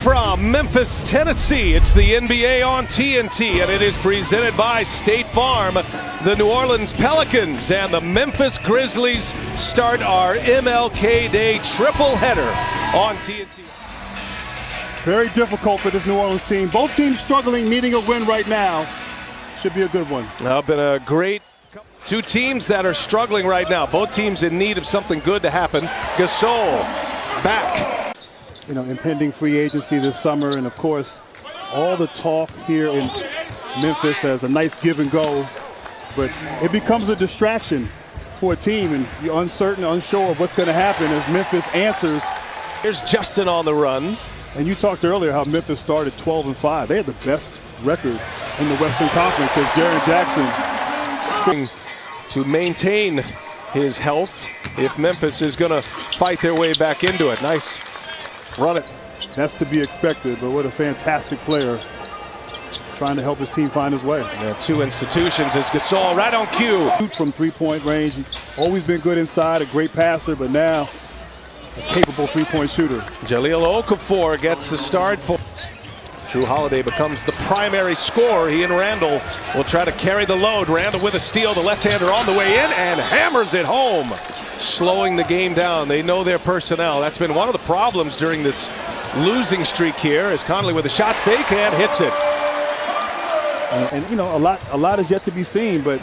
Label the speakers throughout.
Speaker 1: From Memphis, Tennessee, it's the NBA on TNT, and it is presented by State Farm. The New Orleans Pelicans and the Memphis Grizzlies start our MLK Day triple header on TNT.
Speaker 2: Very difficult for this New Orleans team. Both teams struggling, needing a win right now. Should be a good one.
Speaker 1: Been a great two teams that are struggling right now. Both teams in need of something good to happen. Gasol back.
Speaker 2: You know, impending free agency this summer, and of course, all the talk here in Memphis has a nice give and go, but it becomes a distraction for a team, and you're uncertain, unsure of what's going to happen as Memphis answers.
Speaker 1: Here's Justin on the run.
Speaker 2: And you talked earlier how Memphis started 12-5. They had the best record in the Western Conference as Jaren Jackson
Speaker 1: to maintain his health if Memphis is going to fight their way back into it. Nice run it.
Speaker 2: That's to be expected, but what a fantastic player trying to help his team find his way.
Speaker 1: Yeah, two institutions as Gasol right on cue.
Speaker 2: From three-point range, always been good inside, a great passer, but now a capable three-point shooter.
Speaker 1: Jahlil Okafor gets the start for Jrue Holiday becomes the primary scorer. He and Randall will try to carry the load. Randall with a steal, the left-hander on the way in and hammers it home, slowing the game down. They know their personnel. That's been one of the problems during this losing streak here, as Conley with a shot fake and hits it.
Speaker 2: And you know, a lot is yet to be seen, but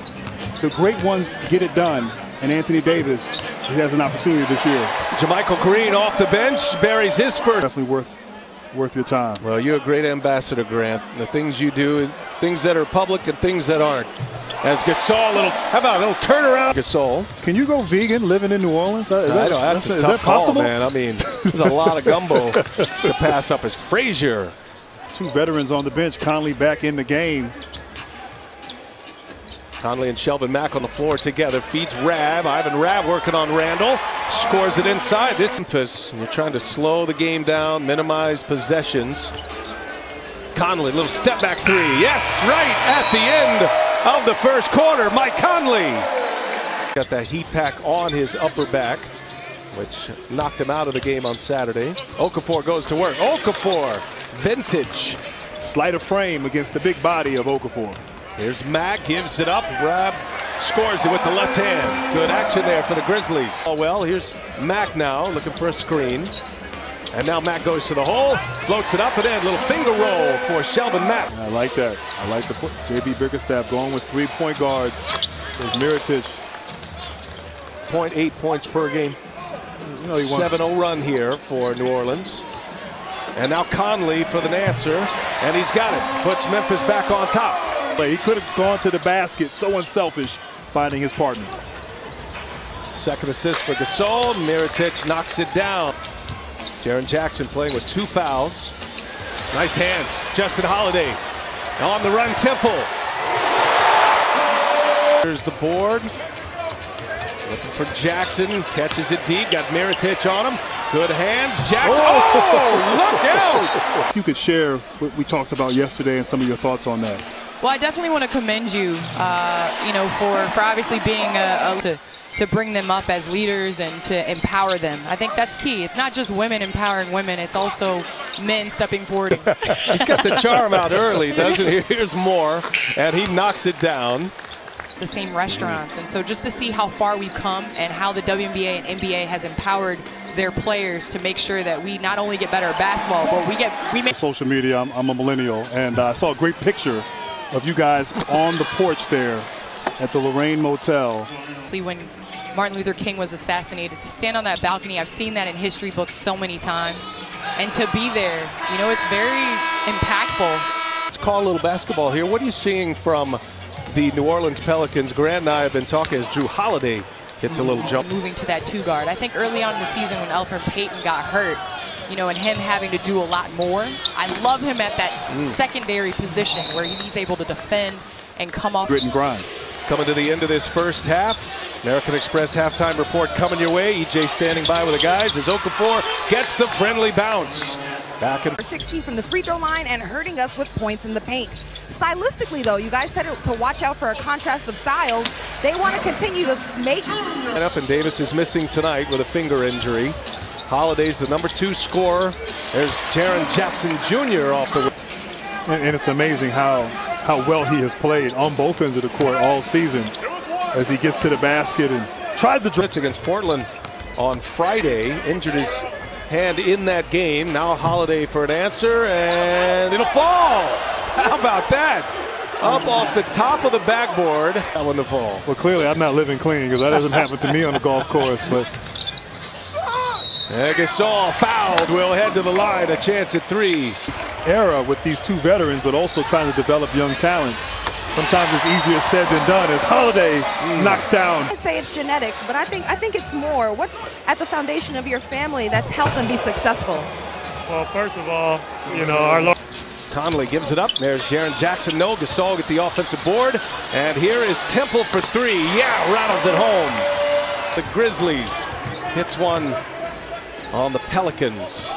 Speaker 2: the great ones get it done. And Anthony Davis, he has an opportunity this year.
Speaker 1: JaMychal Green off the bench, buries his first.
Speaker 2: Definitely worth your time.
Speaker 1: Well, you're a great ambassador, Grant. The things you do, things that are public and things that aren't. As Gasol, how about a little turnaround? Gasol.
Speaker 2: Can you go vegan living in New Orleans?
Speaker 1: That's a tough call, man. I mean, there's a lot of gumbo to pass up as Frazier.
Speaker 2: Two veterans on the bench. Conley back in the game.
Speaker 1: Conley and Shelvin Mack on the floor together. Feeds Rav. Ivan Rav working on Randall. Scores it inside. This Memphis. You're trying to slow the game down, minimize possessions. Conley, little step back three. Yes, right at the end of the first quarter. Mike Conley. Got that heat pack on his upper back, which knocked him out of the game on Saturday. Okafor goes to work. Okafor, vintage.
Speaker 2: Sleight of frame against the big body of Okafor.
Speaker 1: Here's Mack, gives it up. Rab scores it with the left hand. Good action there for the Grizzlies. Oh, well, here's Mack now looking for a screen. And now Mack goes to the hole, floats it up and in. Little finger roll for Shelvin Mack.
Speaker 2: I like that. I like the J.B. Bickerstaff going with 3-point guards. There's Mirotic.
Speaker 1: 0.8 points per game.
Speaker 2: You know,
Speaker 1: 7-0 run here for New Orleans. And now Conley for the answer. And he's got it. Puts Memphis back on top.
Speaker 2: He could have gone to the basket, so unselfish, finding his partner.
Speaker 1: Second assist for Gasol. Mirotic knocks it down. Jaren Jackson playing with 2 fouls. Nice hands. Justin Holiday on the run. Temple. Here's the board. Looking for Jackson. Catches it deep. Got Mirotic on him. Good hands. Jackson. Oh, look out.
Speaker 2: You could share what we talked about yesterday and some of your thoughts on that.
Speaker 3: Well, I definitely want to commend you, you know, for obviously being to bring them up as leaders and to empower them. I think that's key. It's not just women empowering women. It's also men stepping forward.
Speaker 1: He's got the charm out early, doesn't he? Here's more, and he knocks it down.
Speaker 3: The same restaurants. And so just to see how far we've come and how the WNBA and NBA has empowered their players to make sure that we not only get better at basketball, but we make
Speaker 2: social media. I'm a millennial, and I saw a great picture of you guys on the porch there at the Lorraine Motel.
Speaker 3: When Martin Luther King was assassinated, to stand on that balcony, I've seen that in history books so many times, and to be there, you know, it's very impactful.
Speaker 1: Let's call a little basketball here. What are you seeing from the New Orleans Pelicans? Grant and I have been talking as Jrue Holiday gets a little jump.
Speaker 3: Moving to that 2 guard. I think early on in the season when Elfrid Payton got hurt, you know, and him having to do a lot more, I love him at that secondary position where he's able to defend and come off.
Speaker 2: Grit and grind.
Speaker 1: Coming to the end of this first half. American Express halftime report coming your way. EJ standing by with the guys as Okafor gets the friendly bounce. Back in
Speaker 4: 16 from the free throw line and hurting us with points in the paint. Stylistically, though, you guys said to watch out for a contrast of styles. They want to continue to make.
Speaker 1: And Davis is missing tonight with a finger injury. Holiday's the #2 scorer. There's Jaren Jackson Jr. off the.
Speaker 2: And it's amazing how well he has played on both ends of the court all season as he gets to the basket and tries to
Speaker 1: It's against Portland on Friday. Injured his hand in that game. Now Holiday for an answer, and it'll fall. How about that? Up off the top of the backboard. That one to fall.
Speaker 2: Well, clearly I'm not living clean because that doesn't happen to me on the golf course. But
Speaker 1: Gasol fouled. Will head to the line. A chance at 3.
Speaker 2: Era with these two veterans, but also trying to develop young talent. Sometimes it's easier said than done as Holiday knocks down.
Speaker 4: I'd say it's genetics, but I think it's more. What's at the foundation of your family that's helped them be successful?
Speaker 5: Well, first of all, our Lord.
Speaker 1: Conley gives it up. There's Jaren Jackson. No. Gasol get the offensive board. And here is Temple for 3. Yeah, rattles it home. The Grizzlies hits one on the Pelicans.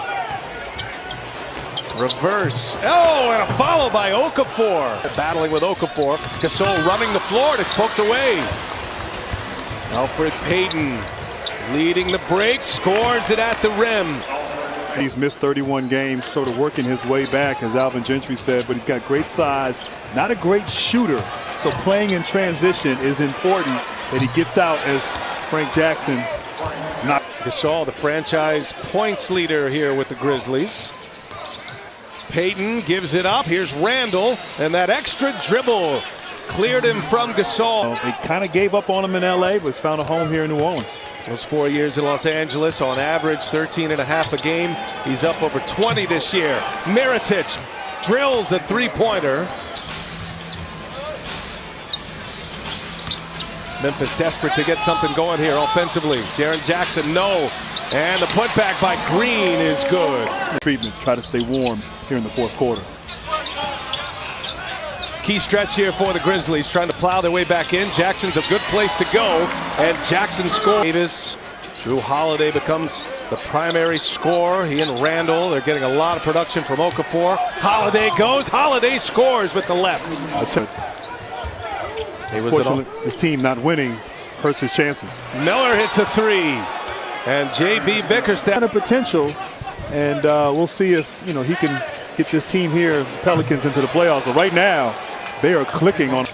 Speaker 1: Reverse. Oh, and a follow by Okafor. Battling with Okafor. Gasol running the floor, and it's poked away. Alfred Payton leading the break, scores it at the rim.
Speaker 2: He's missed 31 games, sort of working his way back, as Alvin Gentry said, but he's got great size, not a great shooter. So playing in transition is important that he gets out as Frank Jackson.
Speaker 1: Gasol, the franchise points leader here with the Grizzlies. Payton gives it up. Here's Randall, and that extra dribble cleared him from Gasol.
Speaker 2: They kind of gave up on him in L.A., but found a home here in New Orleans.
Speaker 1: Those 4 years in Los Angeles, on average 13.5 a game. He's up over 20 this year. Mirotic drills a three-pointer. Memphis desperate to get something going here offensively. Jaren Jackson, no. And the putback by Green is good.
Speaker 2: Treatment, try to stay warm here in the fourth quarter.
Speaker 1: Key stretch here for the Grizzlies, trying to plow their way back in. Jackson's a good place to go, and Jackson scores. Davis, Drew Holiday becomes the primary scorer. He and Randall, they're getting a lot of production from Okafor. Holiday goes, Holiday scores with the left.
Speaker 2: Unfortunately, his team not winning hurts his chances.
Speaker 1: Miller hits a 3, and J.B. Bickerstaff.
Speaker 2: Kind of potential, and we'll see if he can get this team here, Pelicans, into the playoffs. But right now, they are clicking on.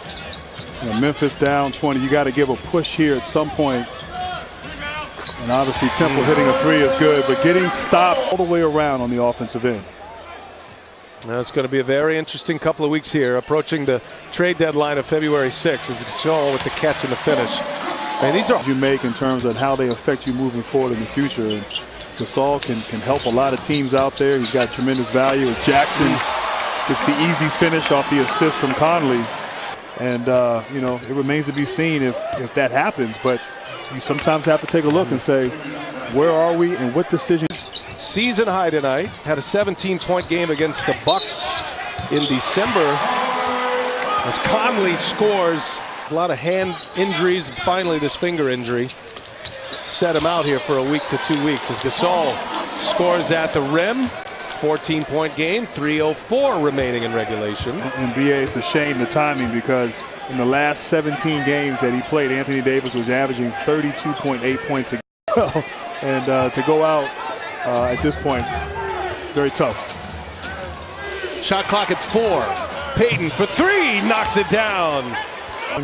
Speaker 2: Memphis down 20. You got to give a push here at some point. And obviously, Temple hitting a 3 is good, but getting stops all the way around on the offensive end.
Speaker 1: Now it's going to be a very interesting couple of weeks here, approaching the trade deadline of February 6th. As Gasol with the catch and the finish. And these are
Speaker 2: you make in terms of how they affect you moving forward in the future. And Gasol can help a lot of teams out there. He's got tremendous value. Jackson gets the easy finish off the assist from Conley. And, it remains to be seen if that happens. But you sometimes have to take a look and say, where are we and what decisions?
Speaker 1: Season high tonight. Had a 17-point game against the Bucks in December. As Conley scores, a lot of hand injuries, and finally this finger injury set him out here for a week to 2 weeks. As Gasol scores at the rim, 14-point game, 3:04 remaining in regulation.
Speaker 2: And BA, it's a shame the timing, because in the last 17 games that he played, Anthony Davis was averaging 32.8 points a game. And to go out at this point, very tough.
Speaker 1: Shot clock at 4. Payton for 3, knocks it down.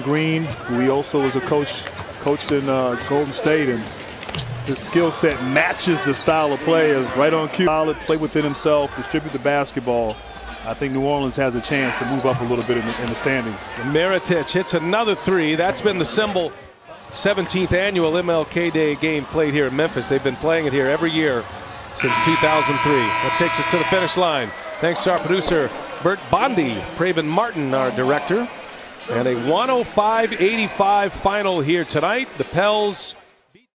Speaker 2: Green, who he also was a coached in Golden State, and his skill set matches the style of play as right on cue. Solid, play within himself, distribute the basketball. I think New Orleans has a chance to move up a little bit in the standings.
Speaker 1: Mirotic hits another 3. That's been the symbol. 17th annual MLK Day game played here in Memphis. They've been playing it here every year since 2003. That takes us to the finish line. Thanks to our producer, Bert Bondi, Craven Martin, our director. And a 105-85 final here tonight. The Pels